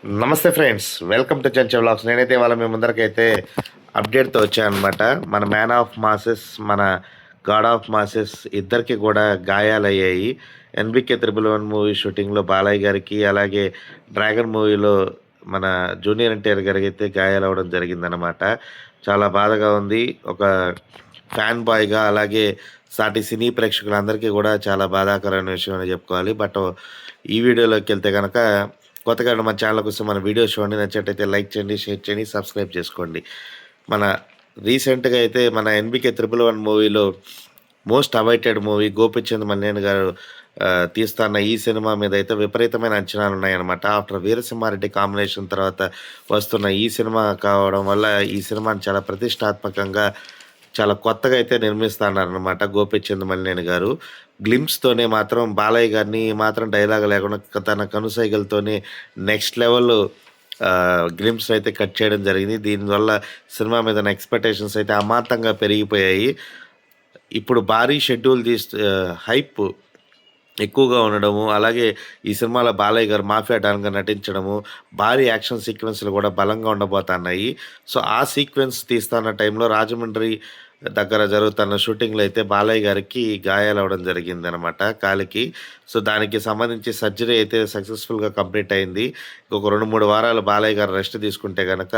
నమస్తే friends, welcome to చెంచే vlogs. నేనైతే ఇవాళ మీ ముందరకైతే అప్డేట్తో వచ్చానమాట. మన మ్యాన్ ఆఫ్ మాసెస్, మన గాడ్ ఆఫ్ మాసెస్ ఇద్దరికి కూడా గాయాలయ్యాయి. ఎన్బికే 111 మూవీ షూటింగ్లో బాలయ్య గారికి, అలాగే డ్రాగన్ మూవీలో మన జూనియర్ ఎన్టీఆర్ గారికి అయితే గాయాలవ్వడం జరిగిందనమాట. చాలా బాధగా ఉంది. ఒక ఫ్యాన్ బాయ్గా, అలాగే సాటి సినీ ప్రేక్షకులందరికీ కూడా చాలా బాధాకరమైన విషయం అని చెప్పుకోవాలి. బట్ ఈ వీడియోలోకి వెళ్తే కనుక, కొత్తగా మన ఛానల్కి వస్తే మన వీడియోస్ చూడండి, నచ్చినట్టయితే లైక్ చేయండి, షేర్ చేయండి, సబ్స్క్రైబ్ చేసుకోండి. మన రీసెంట్గా అయితే మన ఎన్బికే 111 మూవీలో మోస్ట్ అవైటెడ్ మూవీ గోపిచంద్ మల్లేన్ గారు తీస్తున్న ఈ సినిమా మీద అయితే విపరీతమైన అంచనాలు ఉన్నాయన్నమాట. ఆఫ్టర్ వీరసింహారెడ్డి కాంబినేషన్ తర్వాత వస్తున్న ఈ సినిమా కావడం వల్ల ఈ సినిమాని చాలా ప్రతిష్టాత్మకంగా, చాలా కొత్తగా అయితే నిర్మిస్తున్నారనమాట గోపిచంద్ మల్లేన్ గారు. గ్లిమ్స్తోనే మాత్రం బాలయ్య గారిని మాత్రం డైలాగ్ లేకుండా తన కనుసైగలతోనే నెక్స్ట్ లెవెల్ గ్లిమ్స్ అయితే కట్ చేయడం జరిగింది. దీనివల్ల సినిమా మీద ఎక్స్పెక్టేషన్స్ అయితే అమాంతంగా పెరిగిపోయాయి. ఇప్పుడు భారీ షెడ్యూల్ హైప్ ఎక్కువగా ఉండడము, అలాగే ఈ సినిమాలో బాలయ్య గారు మాఫియా డాన్గా నటించడము, భారీ యాక్షన్ సీక్వెన్స్లు కూడా బలంగా ఉండబోతున్నాయి. సో ఆ సీక్వెన్స్ తీస్తున్న టైంలో రాజమండ్రి దగ్గర జరుగుతున్న షూటింగ్లో అయితే బాలయ్య గారికి గాయాలవడం జరిగిందనమాట కాలికి. సో దానికి సంబంధించి సర్జరీ అయితే సక్సెస్ఫుల్గా కంప్లీట్ అయింది. ఇంకొక 2-3 వారాలు బాలయ్య గారు రెస్ట్ తీసుకుంటే కనుక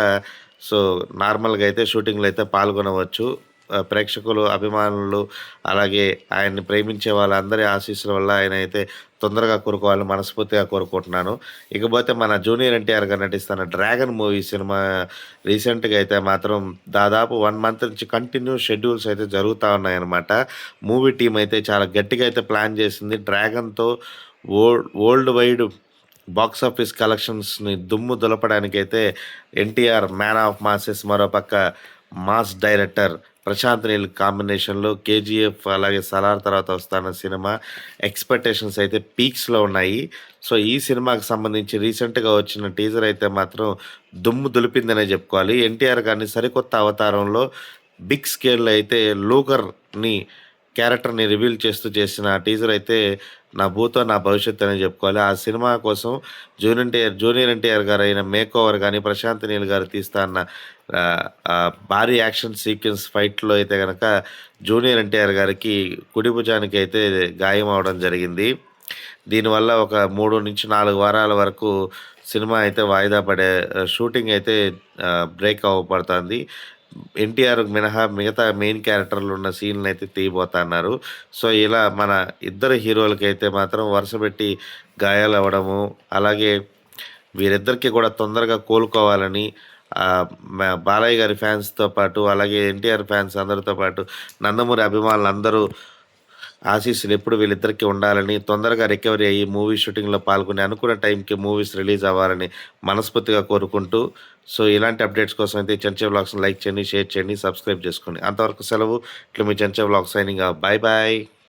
సో నార్మల్గా అయితే షూటింగ్లో అయితే పాల్గొనవచ్చు. ప్రేక్షకులు, అభిమానులు, అలాగే ఆయన్ని ప్రేమించే వాళ్ళందరి ఆశీస్సుల వల్ల ఆయన అయితే తొందరగా కోరుకోవాలని మనస్ఫూర్తిగా కోరుకుంటున్నాను. ఇకపోతే మన జూనియర్ ఎన్టీఆర్ గారు నటిస్తున్న డ్రాగన్ మూవీ సినిమా రీసెంట్గా అయితే మాత్రం దాదాపు 1 మంత్ నుంచి కంటిన్యూ షెడ్యూల్స్ అయితే జరుగుతూ ఉన్నాయన్నమాట. మూవీ టీం అయితే చాలా గట్టిగా అయితే ప్లాన్ చేసింది. డ్రాగన్తో వరల్డ్ వైడ్ బాక్స్ ఆఫీస్ కలెక్షన్స్ని దుమ్ము దులపడానికైతే ఎన్టీఆర్ మ్యాన్ ఆఫ్ మాసెస్, మరోపక్క మాస్ డైరెక్టర్ ప్రశాంత్ నీల్ కాంబినేషన్లో కేజీఎఫ్, అలాగే సలార్ తర్వాత వస్తున్న సినిమా ఎక్స్పెక్టేషన్స్ అయితే పీక్స్లో ఉన్నాయి. సో ఈ సినిమాకి సంబంధించి రీసెంట్గా వచ్చిన టీజర్ అయితే మాత్రం దుమ్ము దులిపిందనే చెప్పుకోవాలి. ఎన్టీఆర్ గారిని సరికొత్త అవతారంలో బిగ్ స్కేల్లో అయితే లూగర్ని క్యారెక్టర్ని రివీల్ చేస్తూ చేసిన టీజర్ అయితే నా భూతో నా భవిష్యత్తు అని చెప్పుకోవాలి. ఆ సినిమా కోసం జూనియర్ ఎన్టీఆర్ గారు అయిన మేక్ ఓవర్ కానీ, ప్రశాంత్ నీల్ గారు తీస్తా అన్న భారీ యాక్షన్ సీక్వెన్స్ ఫైట్లో అయితే కనుక జూనియర్ ఎన్టీఆర్ గారికి కుడి భుజానికి అయితే గాయం అవడం జరిగింది. దీనివల్ల ఒక 3-4 వారాల వరకు సినిమా అయితే వాయిదా పడే, షూటింగ్ అయితే బ్రేక్ అవ్వబడుతుంది. ఎన్టీఆర్ మినహా మిగతా మెయిన్ క్యారెక్టర్లు ఉన్న సీన్లు అయితే తీయబోతున్నారు. సో ఇలా మన ఇద్దరు హీరోలకి అయితే మాత్రం వరుసపెట్టి గాయాలు అవ్వడము, అలాగే వీరిద్దరికి కూడా తొందరగా కోలుకోవాలని బాలయ్య గారి ఫ్యాన్స్తో పాటు, అలాగే ఎన్టీఆర్ ఫ్యాన్స్ అందరితో పాటు నందమూరి అభిమానులు అందరూ ఆశీస్సులు ఎప్పుడు వీళ్ళిద్దరికీ ఉండాలని, తొందరగా రికవరీ అయ్యి మూవీ షూటింగ్లో పాల్గొని అనుకున్న టైంకి మూవీస్ రిలీజ్ అవ్వాలని మనస్ఫూర్తిగా కోరుకుంటూ, సో ఇలాంటి అప్డేట్స్ కోసం అయితే చెంచే వ్లాగ్స్ని లైక్ చేయండి, షేర్ చేయండి, సబ్స్క్రైబ్ చేసుకోండి. అంతవరకు సెలవు. ఇట్లా మీ Chenche vlogs signing off. Bye bye.